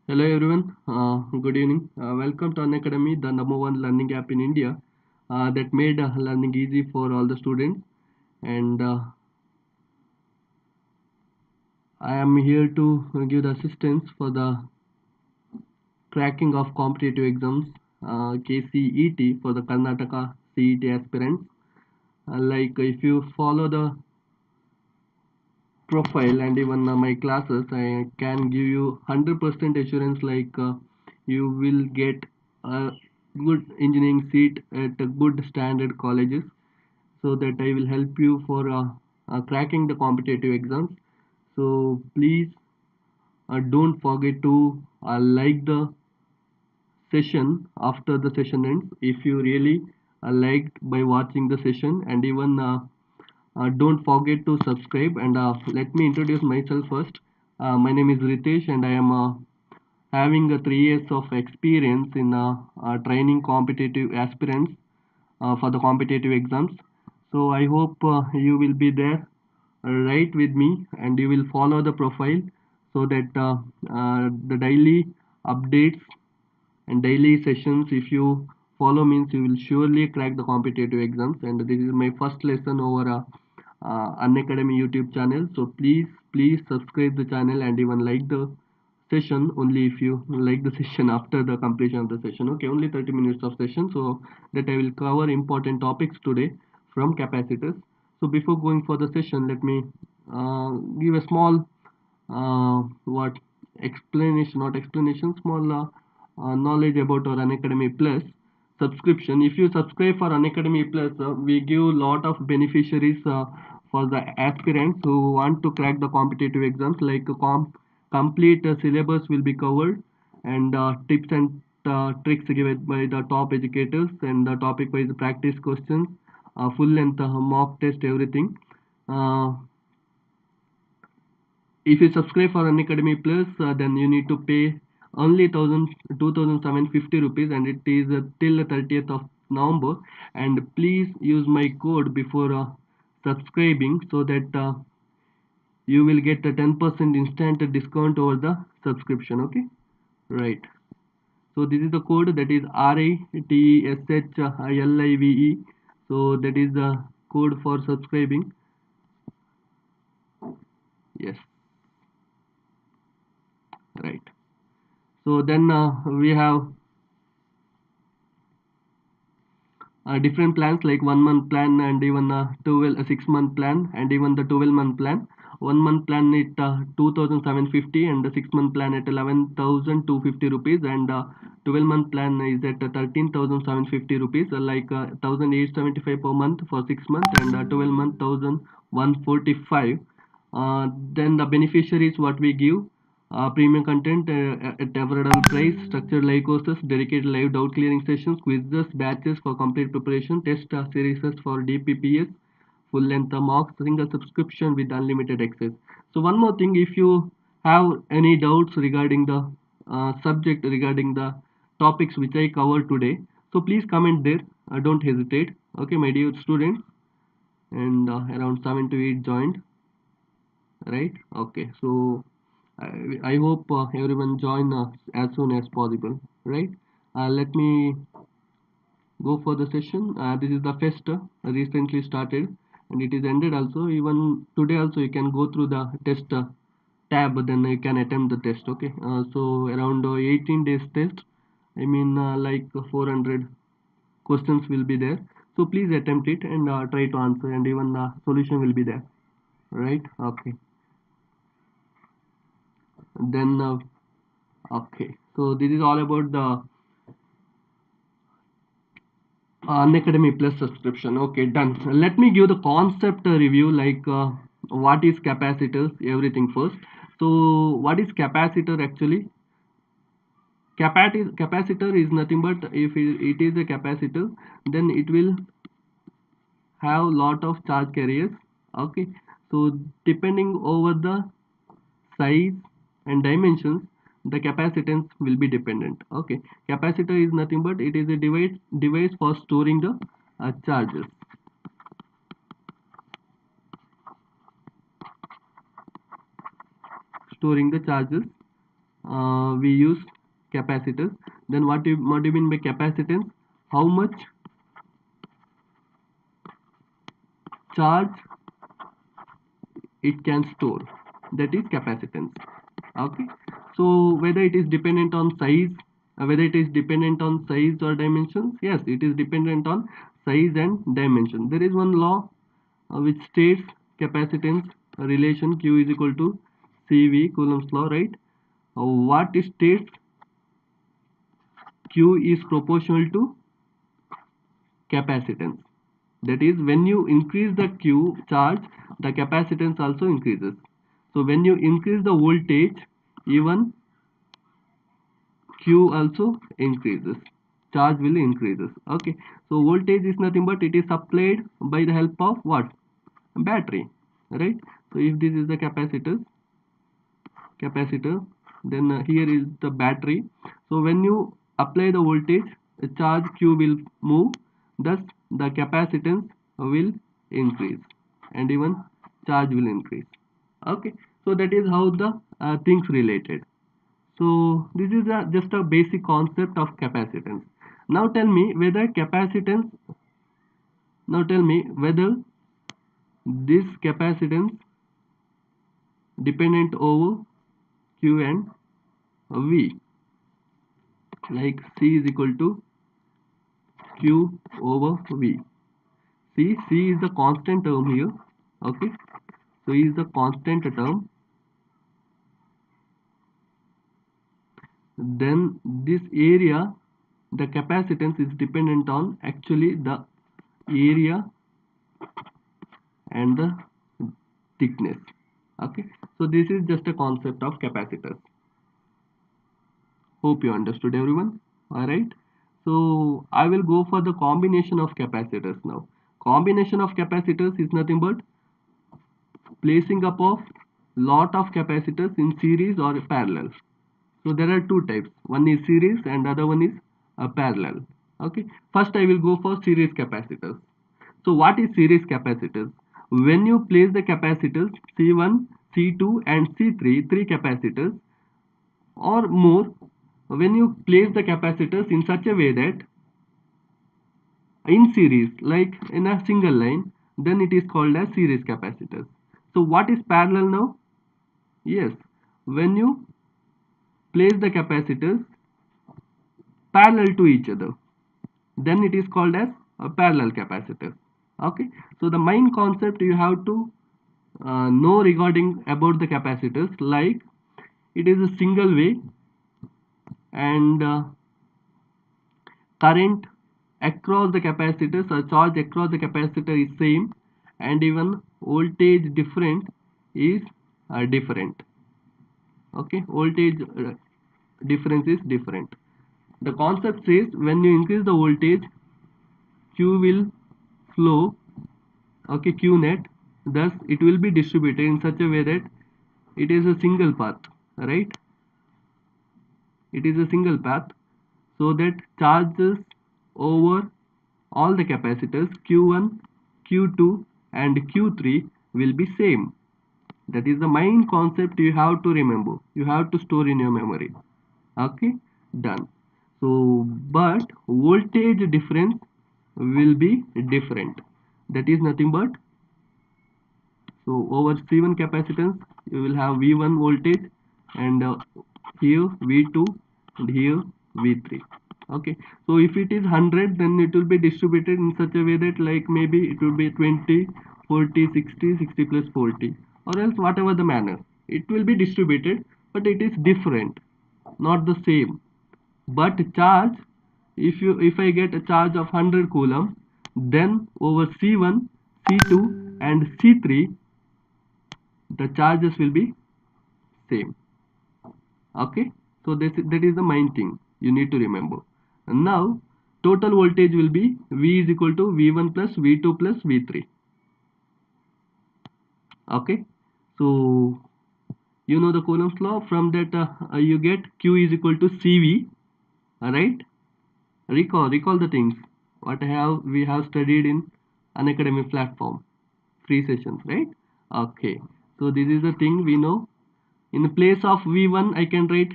Hello everyone, good evening. Welcome to Unacademy, the number one learning app in India that made learning easy for all the students. And I am here to give the assistance for the cracking of competitive exams, KCET for the Karnataka CET aspirants. Like if you follow the profile and even my classes, I can give you 100% assurance like you will get a good engineering seat at a good standard colleges, so that I will help you for cracking the competitive exams. So please don't forget to like the session after the session ends if you really liked by watching the session, and even don't forget to subscribe. And let me introduce myself first. My name is Ritesh, and I am having 3 years of experience in training competitive aspirants for the competitive exams. So I hope you will be there right with me and you will follow the profile, so that the daily updates and daily sessions, if you follow, means you will surely crack the competitive exams. And this is my first lesson over Unacademy YouTube channel. So please subscribe the channel and even like the session only if you like the session after the completion of the session. Okay, only 30 minutes of session, so that I will cover important topics today from capacitors. So before going for the session, let me give a small what explanation, not explanation, small knowledge about our Unacademy Plus subscription. If you subscribe for Unacademy Plus, we give lot of beneficiaries for the aspirants who want to crack the competitive exams, like complete syllabus will be covered, and tips and tricks given by the top educators, and the topic wise practice questions, full length mock test, everything. uh, if you subscribe for Unacademy Plus, then you need to pay only 2,750 rupees, and it is till the 30th of November. And please use my code before subscribing, so that you will get a 10% instant discount over the subscription. Okay, right. So this is the code, that is RITESHLIVE. So that is the code for subscribing. Yes, right. So then we have different plans like 1 month plan, and even 12 6 month plan, and even the 12-month plan. 1 month plan at 2,750, and the 6 month plan at 11,250 rupees, and 12-month plan is at 13,750 rupees, like 1,875 per month for 6 months, and 12 month 1,145. Then the beneficiaries what we give: premium content at affordable price, structured live courses, dedicated live doubt clearing sessions, quizzes, batches for complete preparation, test series for DPPS, full length mocks, single subscription with unlimited access. So one more thing, if you have any doubts regarding the subject, regarding the topics which I covered today, so please comment there. Don't hesitate. Okay, my dear students, and around 7 to 8 joined, right? Okay, so I hope everyone join as soon as possible, right? Let me go for the session. This is the fest recently started, and it is ended also. Even today also you can go through the test tab, then you can attempt the test. Okay, so around 18 days test. I mean like 400 questions will be there. So please attempt it and try to answer, and even the solution will be there, right? Okay, then okay. So this is all about the Unacademy Plus subscription. Okay, done. Let me give the concept review, like what is capacitors, everything first. So what is capacitor actually? Capacitor is nothing but, if it is a capacitor, then it will have lot of charge carriers. Okay, so depending over the size and dimensions, the capacitance will be dependent. Okay, capacitor is nothing but it is a device for storing the charges. Storing the charges. we use capacitors. Then what do you mean by capacitance? How much charge it can store, that is capacitance. Okay, so whether it is dependent on size, whether it is dependent on size or dimensions, yes, it is dependent on size and dimension. There is one law which states capacitance relation Q is equal to CV, Coulomb's law, right? What it states, Q is proportional to capacitance. That is, when you increase the Q charge, the capacitance also increases. So when you increase the voltage, even Q also increases. Charge will increases. Okay. So voltage is nothing but it is supplied by the help of what? Battery. Right. So if this is the capacitor, then here is the battery. So when you apply the voltage, the charge Q will move, thus the capacitance will increase and even charge will increase. Okay, so that is how the things related. So this is just a basic concept of capacitance. Now tell me whether capacitance, now tell me whether this capacitance dependent over Q and V, like C is equal to Q over V. See, C is the constant term here. Okay, so is the constant term. Then this area, the capacitance is dependent on actually the area and the thickness. Okay, so this is just a concept of capacitors. Hope you understood, everyone. All right, so I will go for the combination of capacitors now. Combination of capacitors is nothing but placing up of lot of capacitors in series or parallel. So there are two types, one is series and other one is parallel. Okay, first I will go for series capacitors. So what is series capacitors? When you place the capacitors C1, C2 and C3, three capacitors or more, when you place the capacitors in such a way that in series, like in a single line, then it is called as series capacitors. So what is parallel now? Yes, when you place the capacitors parallel to each other, then it is called as a parallel capacitor. Okay, so the main concept you have to know regarding about the capacitors, like it is a single way and current across the capacitors or charge across the capacitor is same, and even voltage different is different. Okay, voltage difference is different. The concept says when you increase the voltage, Q will flow, okay, Q net, thus it will be distributed in such a way that it is a single path, right? It is a single path, so that charges over all the capacitors Q1, Q2 and Q3 will be same. That is the main concept you have to remember, you have to store in your memory. Okay, done. So but voltage difference will be different. That is nothing but, so over C1 capacitance you will have V1 voltage and here V2 and here V3. Okay, so if it is 100, then it will be distributed in such a way that like maybe it will be 20, 40, 60, 60 plus 40, or else whatever the manner it will be distributed, but it is different, not the same. But charge, if I get a charge of 100 coulomb, then over C1, C2 and C3 the charges will be same. Okay, so that is the main thing you need to remember. And now total voltage will be V is equal to V1 plus V2 plus V3. Okay, so you know the Coulomb's law. From that you get Q is equal to CV. Alright, recall the things what we have studied in Unacademy platform, free sessions, right? Okay, so this is the thing we know. In place of V1 I can write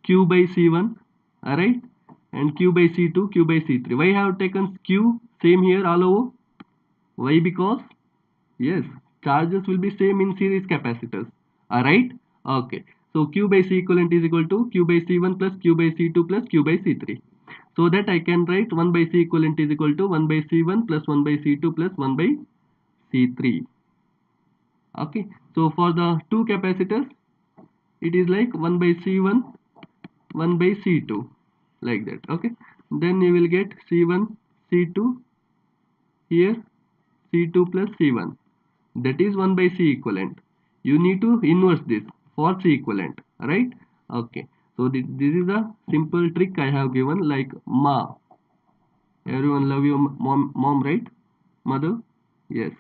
q by c1, alright, and q by c2, q by c3. Why I have taken q same here all over? Why? Because yes, charges will be same in series capacitors. Alright? Okay. So q by c equivalent is equal to q by c1 plus q by c2 plus q by c3. So that I can write 1 by c equivalent is equal to 1 by c1 plus 1 by c2 plus 1 by c3. Okay. So for the two capacitors, it is like 1 by c1, 1 by c2, like that. Okay. Then you will get c1, c2 here, c2 plus c1. That is 1 by c equivalent. You need to inverse this for c equivalent, right? Okay, so this is a simple trick I have given, like ma, everyone love your mom, right? Mother, yes.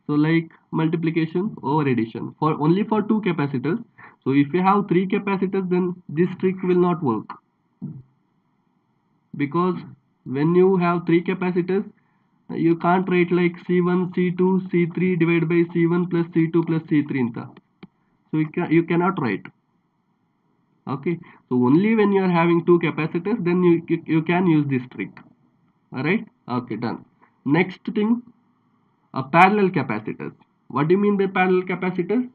So like multiplication over addition for only for two capacitors. So if you have three capacitors, then this trick will not work, because when you have three capacitors, you can't write like c1 c2 c3 divided by c1 plus c2 plus c3 in the, so you cannot write. Okay, so only when you are having two capacitors, then you can use this trick. All right, okay, done. Next thing, parallel capacitors. What do you mean by parallel capacitors?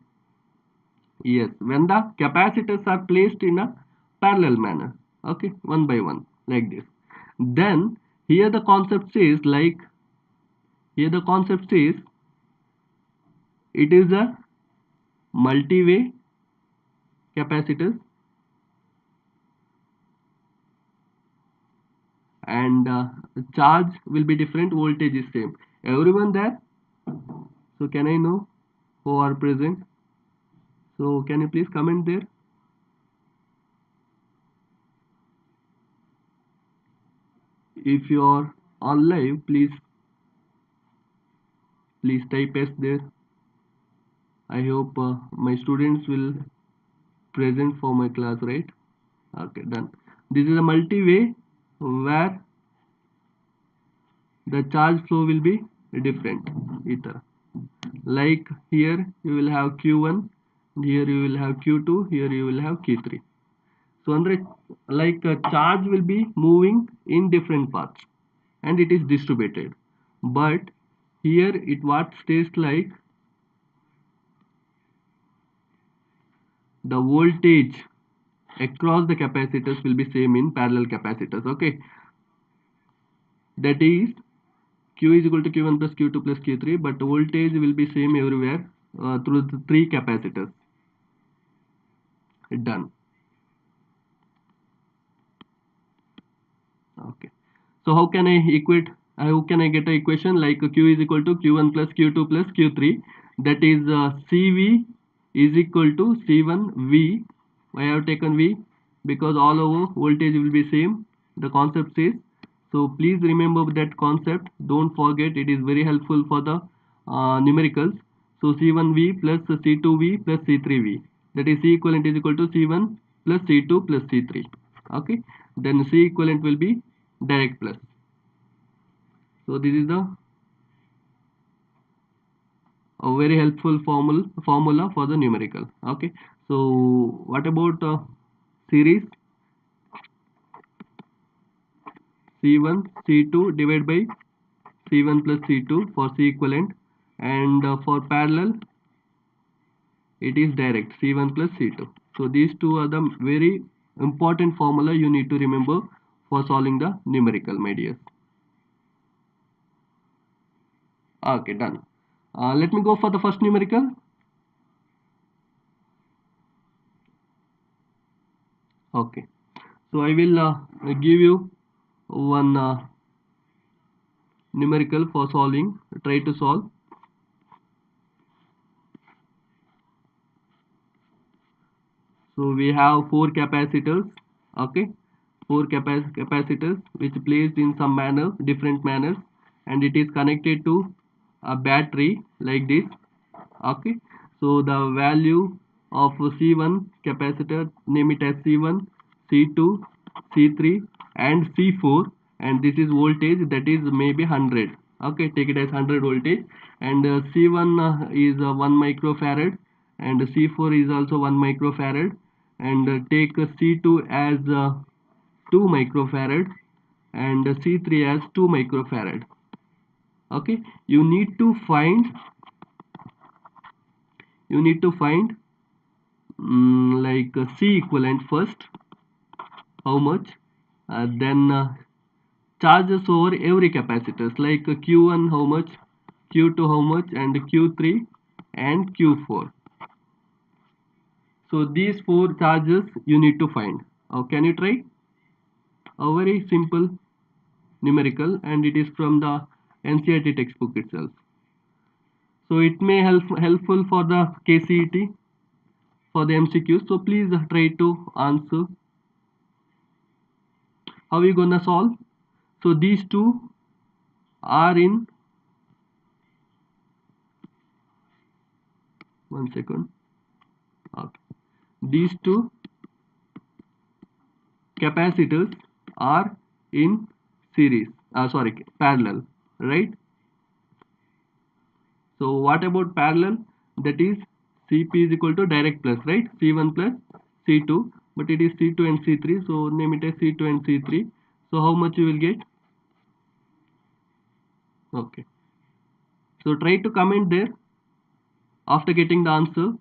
Yes, when the capacitors are placed in a parallel manner, okay, one by one, like this. Then here the concept says, like here the concept says, it is a multi-way capacitors, and charge will be different, voltage is same. Everyone there? So can I know who are present? So can you please comment there? If you are on live, please type S there. I hope my students will present for my class, right? Okay, done. This is a multi-way where the charge flow will be different. Ether. Like here you will have Q1, here you will have Q2, here you will have Q3. So under, like a charge will be moving in different paths and it is distributed. But here it what stays like the voltage across the capacitors will be same in parallel capacitors. Okay, that is Q is equal to Q1 plus Q2 plus Q3, but voltage will be same everywhere through the three capacitors. Done. Okay. So how can I equate? How can I get an equation like Q is equal to Q1 plus Q2 plus Q3? That is CV is equal to C1V. Why I have taken V? Because all over voltage will be same. The concept says. So please remember that concept. Don't forget. It is very helpful for the numericals. So C1V plus C2V plus C3V. That is C equivalent is equal to C1 plus C2 plus C3. Okay. Then C equivalent will be direct plus. So this is the a very helpful formula for the numerical. Okay, so what about series? C1 C2 divided by C1 plus C2 for C equivalent, and for parallel it is direct C1 plus C2. So these two are the very important formula you need to remember for solving the numerical, my dears. Okay, done. Let me go for the first numerical. Okay, so I will give you one numerical for solving. Try to solve. So we have four capacitors. Okay, four capacitors which placed in some manner, different manners, and it is connected to a battery like this. Okay, so the value of C1 capacitor, name it as C1, C2, C3 and C4, and this is voltage, that is maybe 100. Okay, take it as 100 voltage, and C1 is 1 microfarad and C4 is also 1 microfarad, and take C2 as 2 microfarad and C3 as 2 microfarad. Okay, you need to find like C equivalent first, how much, then charges over every capacitors, like Q1 how much, Q2 how much, and Q3 and Q4. So these four charges you need to find. Can you try? A very simple numerical, and it is from the NCERT textbook itself. So it may helpful for the KCET for the MCQs. So please try to answer. How are you gonna solve? So these two are in, one second. Okay. These two capacitors are in series. Sorry, parallel, right? So what about parallel? That is Cp is equal to direct plus, right? C1 plus C2, but it is C2 and C3, so name it as C2 and C3. So how much you will get? Okay. So try to comment there after getting the answer.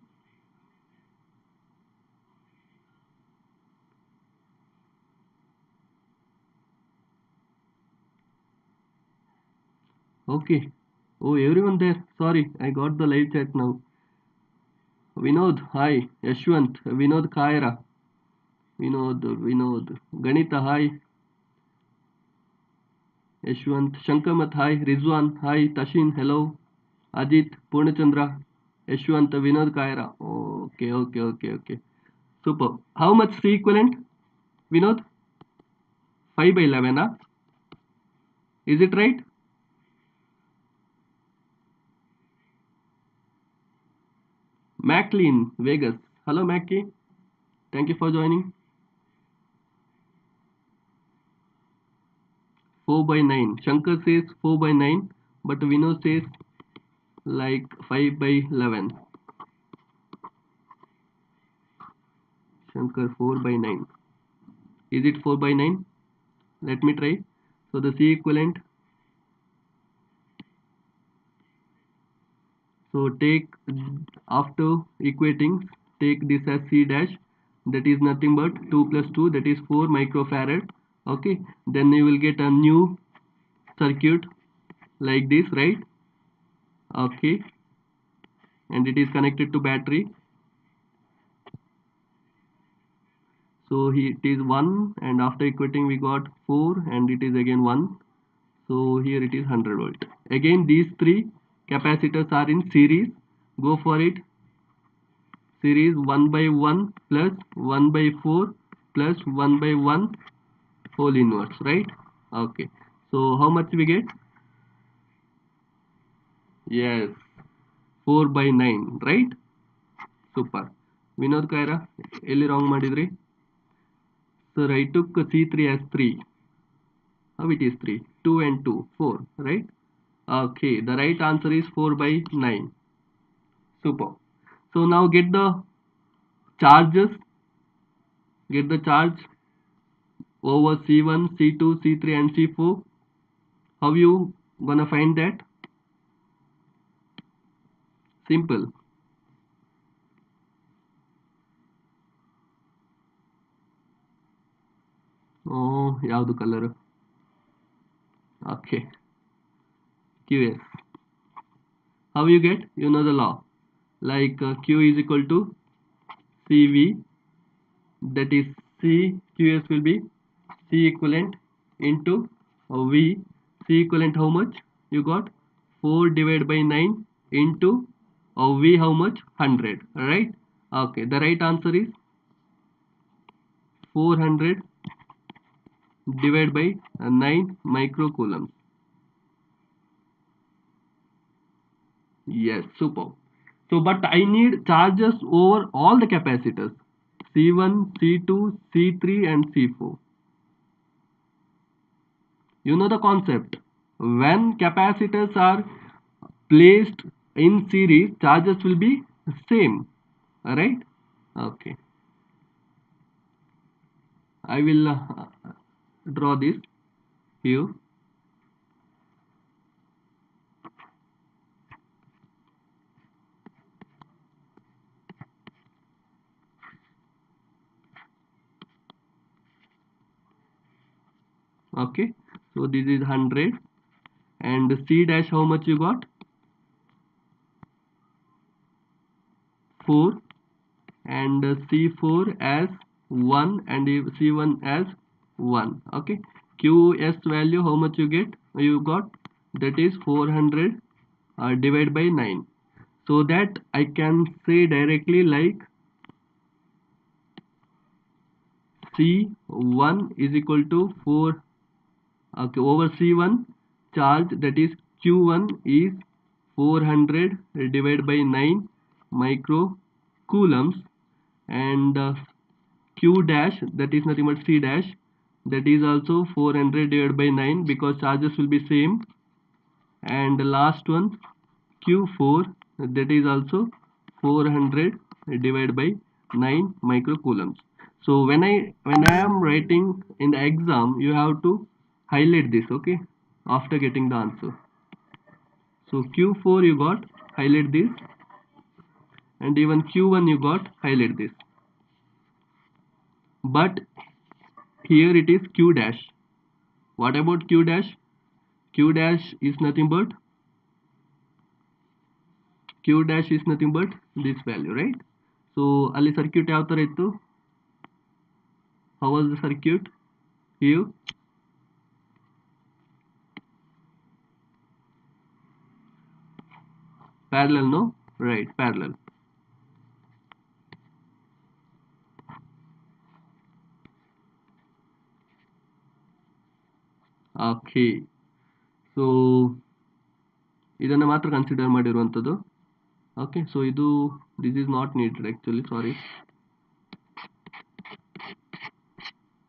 Okay. Oh, everyone there. Sorry, I got the live chat now. Vinod, hi. Yashwant, Vinod Kaira. Vinod. Ganita, hi. Yashwant, Shankamat, hi. Rizwan, hi. Tashin, hello. Ajit, Purnachandra, Yashwant, Vinod Kaira. Okay. Super. How much C equivalent, Vinod? 5 by 11, huh? Is it right? Maclean, Vegas. Hello, Mackie. Thank you for joining. 4 by 9. Shankar says 4 by 9, but Vinod says like 5 by 11. Shankar 4 by 9. Is it 4 by 9? Let me try. So the C equivalent. So take, after equating, take this as C dash. That is nothing but 2 plus 2, that is 4 microfarad. Okay. Then you will get a new circuit like this, right? Okay. And it is connected to battery. So it is 1, and after equating we got 4, and it is again 1. So here it is 100 volt. Again these three capacitors are in series. Go for it. Series 1 by 1 plus 1 by 4 plus 1 by 1 whole inverse, right? Okay. So how much we get? Yes, 4 by 9, right? Super. Vinod Kaira, ಎಲ್ಲಿ wrong ಮಾಡಿದ್ರಿ? Sir, I took C3 as 3. How it is 3? 2 and 2, 4, right? Okay, the right answer is 4 by 9. Super. So now get the charges, get the charge over C1, C2, C3 and C4. How you gonna find that? Simple. Oh, ಯಾವುದು color? Okay, QS. How you get? You know the law. Like Q is equal to CV, that is C, QS will be C equivalent into V. C equivalent how much? You got 4 divided by 9 into V how much? 100, right? Okay, the right answer is 400 divided by 9 microcoulombs. Yes, super. So, but I need charges over all the capacitors, C1, C2, C3 and C4. You know the concept. When capacitors are placed in series, charges will be same, right? Okay. I will draw this here. Okay, so this is 100, and C dash, how much you got? 4, and C4 as 1, and C1 as 1. Okay, QS value, how much you get? You got, that is 400 divided by 9. So that I can say directly like C1 is equal to 4, okay, over C1 charge, that is Q1 is 400 divided by 9 micro coulombs, and Q dash, that is nothing but C dash, that is also 400 divided by 9 because charges will be same, and the last one Q4, that is also 400 divided by 9 microcoulombs. So when I am writing in the exam, you have to highlight this, okay, after getting the answer. So Q4 you got, highlight this, and even Q1 you got, highlight this. But here it is Q dash. What about Q dash? Q dash is nothing but this value, right? So ಅಲ್ಲಿ circuit ಯಾವ ತರ ಇತ್ತು? How was the circuit here? Parallel, no? Right, parallel. Okay, so ಇದನ್ನ ಮಾತ್ರ consider ಮಾಡಿರುವಂಥದ್ದು. Okay, so this is not needed actually, sorry.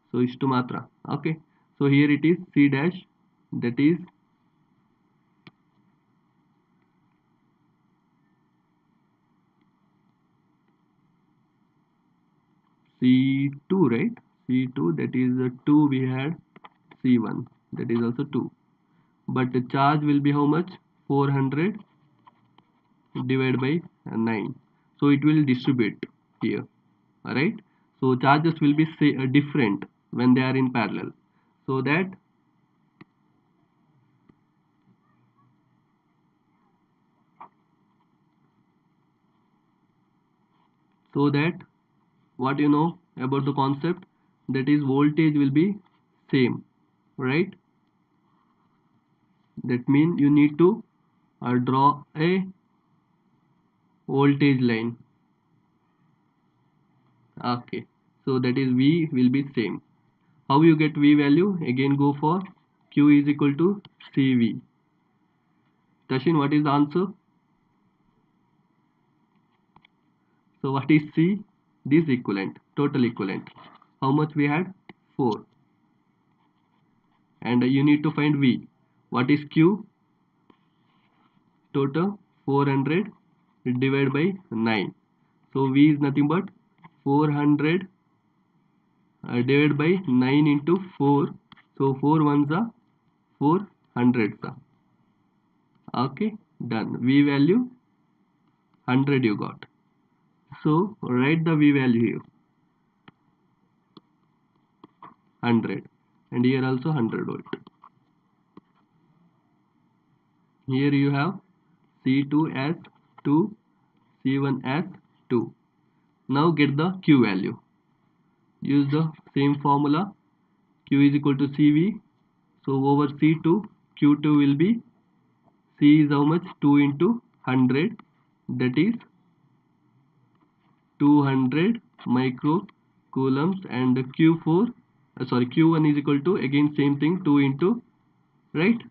So ಇಷ್ಟು ಮಾತ್ರ. Okay, so here it is C dash, that is C2, right? C2, that is 2 we had, C1, that is also 2. But the charge will be how much? 400 divided by 9. So it will distribute here, alright? So charges will be different when they are in parallel. So that what you know about the concept, that is voltage will be same, right? That means you need to draw a voltage line. Okay, so that is V will be same. How you get V value? Again go for Q is equal to CV. Tashin, what is the answer? So what is C? This equivalent, total equivalent. How much we had? 4. And you need to find V. What is Q? Total 400 divided by 9. So V is nothing but 400 divided by 9 into 4. So 4 ones are 4 hundreds. Okay, done. V value 100 you got. So write the V value here, 100, and here also 100 volt. Here you have C2 as 2, C1 as 2. Now get the Q value. Use the same formula. Q is equal to CV. So over C2, Q2 will be, C is how much? 2 into 100, that is 200 microcoulombs, and Q4 Q1 is equal to, again same thing, 2 into, right,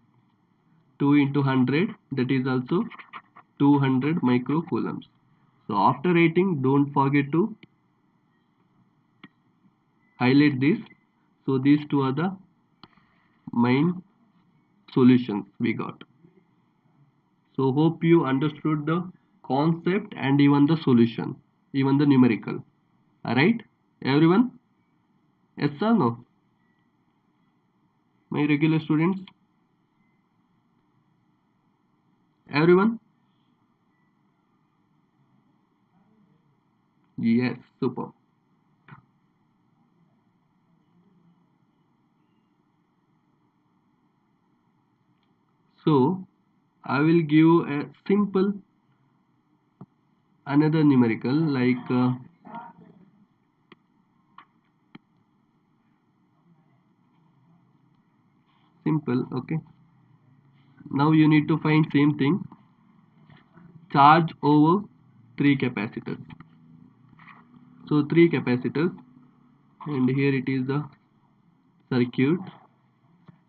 2 into 100, that is also 200 microcoulombs. So after writing, don't forget to highlight this. So these two are the main solutions we got. So hope you understood the concept and even the solution, even the numerical. Alright, everyone? Yes or no? My regular students, everyone? Yes, super. So I will give a simple another numerical like simple. Okay, now you need to find same thing, charge over three capacitors. So three capacitors, and here it is the circuit,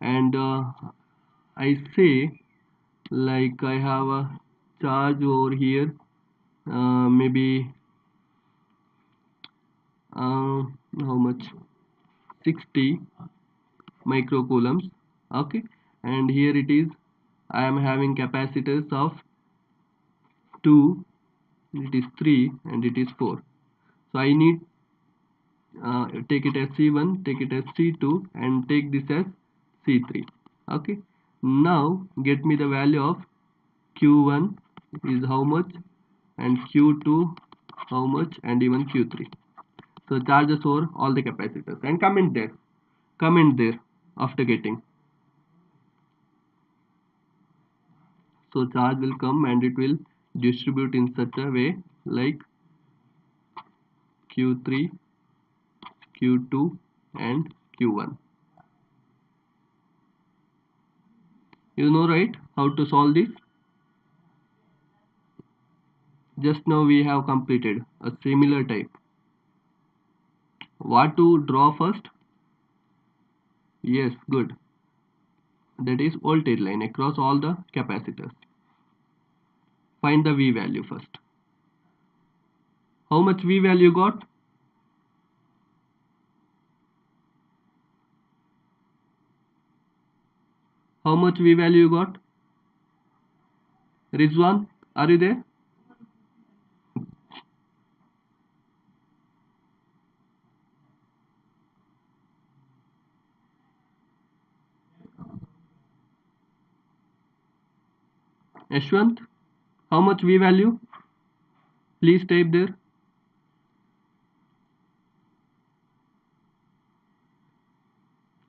and I say like I have a charge over here, maybe how much, 60 microcoulombs. Okay, and here it is, I am having capacitors of 2, it is 3, and it is 4. So I need take it as C1, take it as C2, and take this as C3. Okay, now get me the value of Q1 is how much, and Q2 how much, and even Q3. So charges over all the capacitors and comment there after getting. So charge will come and it will distribute in such a way like Q3, Q2, and Q1. You know, right, how to solve this? Just now we have completed a similar type. What to draw first? Yes, good. That is voltage line across all the capacitors. Find the V value first. How much V value got? How much V value you got? Rizwan, are you there? Ashwant, how much V value? Please type there.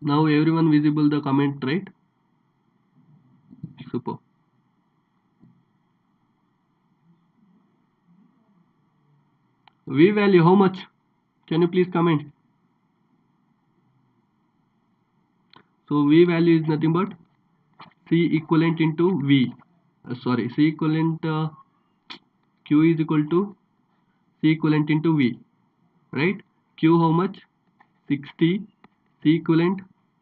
Now everyone visible the comment, right? Super. V value how much? Can you please comment? So V value is nothing but C equivalent into V. Sorry, C equivalent Q is equal to C equivalent into V, right? Q how much? 60. C equivalent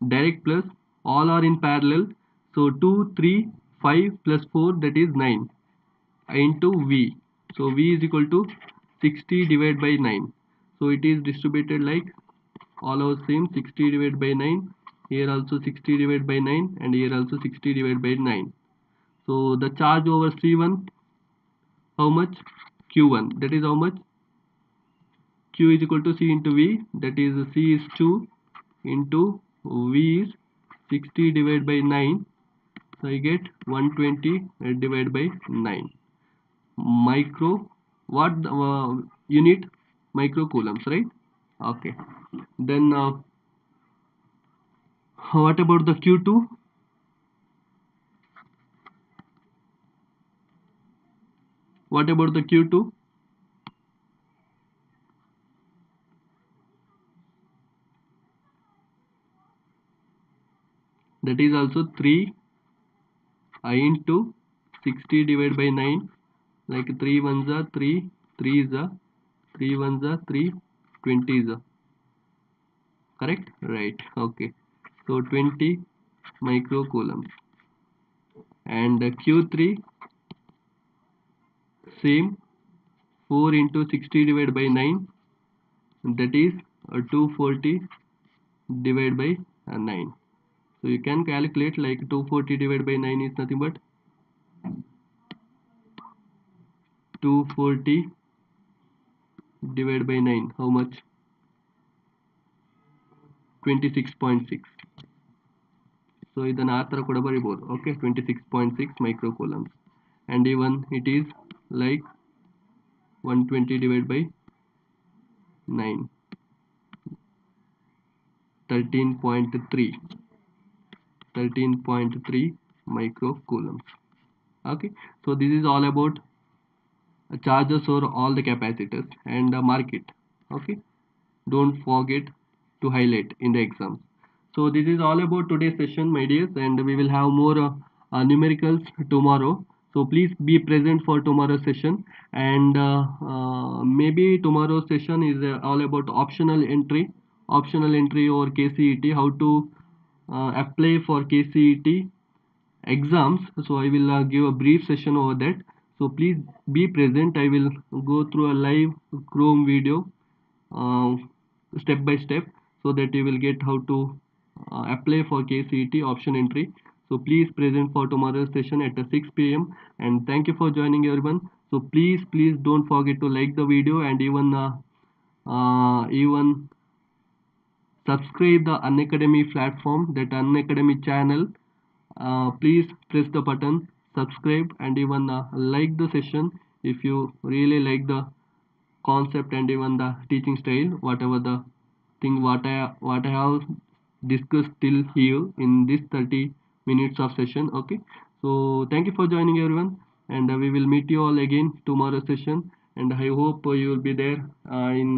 direct plus all are in parallel. So 2, 3, 5 plus 4, that is 9 into V. So V is equal to 60 divided by 9. So it is distributed like all our same, 60 divided by 9. Here also 60 divided by 9, and here also 60 divided by 9. So the charge over C1 how much? Q1, that is how much? Q is equal to C into V, that is C is 2 into V is 60 divided by 9. So I get 120 divided by 9 micro, what unit? Microcoulombs, right? Okay, then what about the Q2? What about the Q2? That is also 3 I into 60 divided by 9, like 3 ones are 3, 3 is a 3 ones are 3, 20 is a, correct, right? Okay, so 20 microcoulombs. And Q3 same, 4 into 60 divided by 9, that is 240 divided by 9. So you can calculate like 240 divided by 9 is nothing but 240 divided by 9, how much? 26.6. So ಇದನ್ನ ಆ ಥರ ಕೂಡ ಬರಿಬೋದು. Okay, 26.6 microcoulombs, and even it is like 120 divided by 9, 13.3, 13.3 microcoulombs. Okay, so this is all about charges or all the capacitors and mark it. Okay, don't forget to highlight in the exam. So this is all about today's session, my dears, and we will have more numericals tomorrow. So please be present for tomorrow's session, and maybe tomorrow's session is all about optional entry or KCET, how to apply for KCET exams. So I will give a brief session over that. So please be present. I will go through a live Chrome video uh, step by step, so that you will get how to apply for KCET option entry. So please present for tomorrow's session at 6 p.m. and thank you for joining everyone. So please don't forget to like the video, and even subscribe the Unacademy platform, that Unacademy channel. Please press the button subscribe, and even like the session if you really like the concept and even the teaching style, whatever the thing what I have discussed till here in this 30 minutes of session. Okay, so thank you for joining everyone, and we will meet you all again tomorrow session, and I hope you will be there in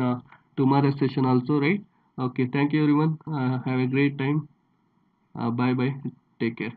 tomorrow session also, right? Okay, thank you everyone. Have a great time. Bye bye, take care.